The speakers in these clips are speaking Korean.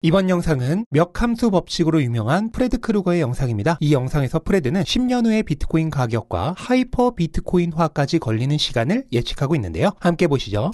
이번 영상은 몇 함수 법칙으로 유명한 프레드 크루거의 영상입니다. 이 영상에서 프레드는 10년 후의 비트코인 가격과 하이퍼 비트코인화까지 걸리는 시간을 예측하고 있는데요. 함께 보시죠.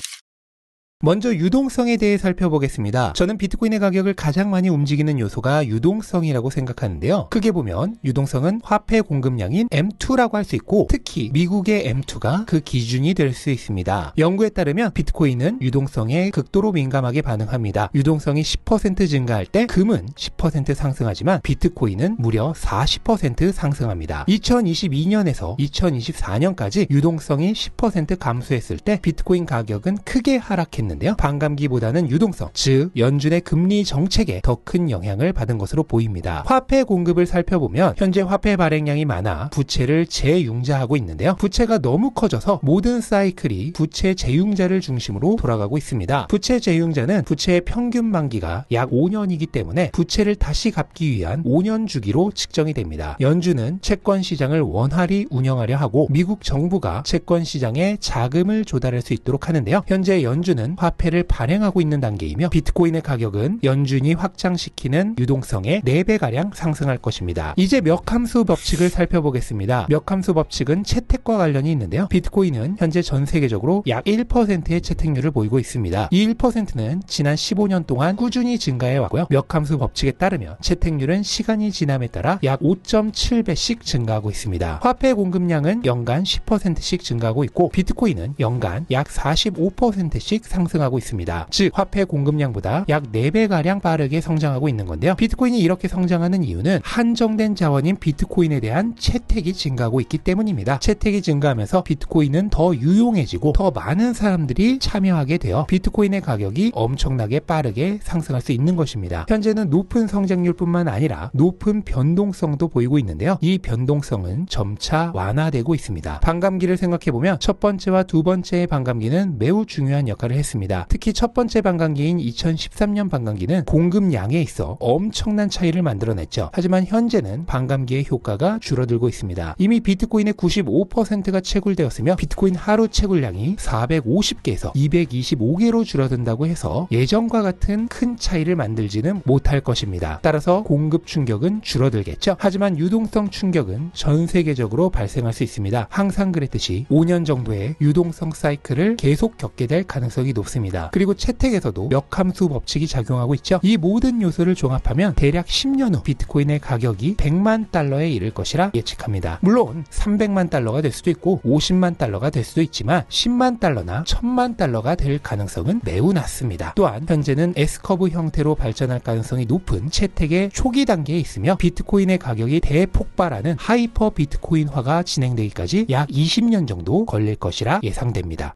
먼저 유동성에 대해 살펴보겠습니다. 저는 비트코인의 가격을 가장 많이 움직이는 요소가 유동성이라고 생각하는데요. 크게 보면 유동성은 화폐 공급량인 M2라고 할 수 있고, 특히 미국의 M2가 그 기준이 될 수 있습니다. 연구에 따르면 비트코인은 유동성에 극도로 민감하게 반응합니다. 유동성이 10% 증가할 때 금은 10% 상승하지만 비트코인은 무려 40% 상승합니다. 2022년에서 2024년까지 유동성이 10% 감소했을 때 비트코인 가격은 크게 하락했는데요. 반감기보다는 유동성, 즉 연준의 금리 정책에 더 큰 영향을 받은 것으로 보입니다. 화폐 공급을 살펴보면 현재 화폐 발행량이 많아 부채를 재융자하고 있는데요. 부채가 너무 커져서 모든 사이클이 부채 재융자를 중심으로 돌아가고 있습니다. 부채 재융자는 부채의 평균 만기가 약 5년이기 때문에 부채를 다시 갚기 위한 5년 주기로 측정이 됩니다. 연준은 채권 시장을 원활히 운영하려 하고 미국 정부가 채권 시장에 자금을 조달할 수 있도록 하는데요. 현재 연준은 화폐를 발행하고 있는 단계이며 비트코인의 가격은 연준이 확장시키는 유동성의 4배가량 상승할 것입니다. 이제 몇 함수 법칙을 살펴보겠습니다. 몇 함수 법칙은 채택과 관련이 있는데요. 비트코인은 현재 전 세계적으로 약 1%의 채택률을 보이고 있습니다. 이 1%는 지난 15년 동안 꾸준히 증가해 왔고요. 몇 함수 법칙에 따르면 채택률은 시간이 지남에 따라 약 5.7배씩 증가하고 있습니다. 화폐 공급량은 연간 10%씩 증가하고 있고 비트코인은 연간 약 45%씩 상승하고 있습니다. 즉 화폐 공급량보다 약 4배가량 빠르게 성장하고 있는 건데요. 비트코인이 이렇게 성장하는 이유는 한정된 자원인 비트코인에 대한 채택이 증가하고 있기 때문입니다. 채택이 증가하면서 비트코인은 더 유용해지고 더 많은 사람들이 참여하게 되어 비트코인의 가격이 엄청나게 빠르게 상승할 수 있는 것입니다. 현재는 높은 성장률뿐만 아니라 높은 변동성도 보이고 있는데요. 이 변동성은 점차 완화되고 있습니다. 반감기를 생각해보면 첫 번째와 두 번째의 반감기는 매우 중요한 역할을 했습니다. 특히 첫 번째 반감기인 2013년 반감기는 공급량에 있어 엄청난 차이를 만들어냈죠. 하지만 현재는 반감기의 효과가 줄어들고 있습니다. 이미 비트코인의 95%가 채굴되었으며 비트코인 하루 채굴량이 450개에서 225개로 줄어든다고 해서 예전과 같은 큰 차이를 만들지는 못할 것입니다. 따라서 공급 충격은 줄어들겠죠. 하지만 유동성 충격은 전 세계적으로 발생할 수 있습니다. 항상 그랬듯이 5년 정도의 유동성 사이클을 계속 겪게 될 가능성이 높습니다. 그리고 채택에서도 몇 함수 법칙이 작용하고 있죠. 이 모든 요소를 종합하면 대략 10년 후 비트코인의 가격이 100만 달러에 이를 것이라 예측합니다. 물론 300만 달러가 될 수도 있고 50만 달러가 될 수도 있지만 10만 달러나 1000만 달러가 될 가능성은 매우 낮습니다. 또한 현재는 S커브 형태로 발전할 가능성이 높은 채택의 초기 단계에 있으며 비트코인의 가격이 대폭발하는 하이퍼 비트코인화가 진행되기까지 약 20년 정도 걸릴 것이라 예상됩니다.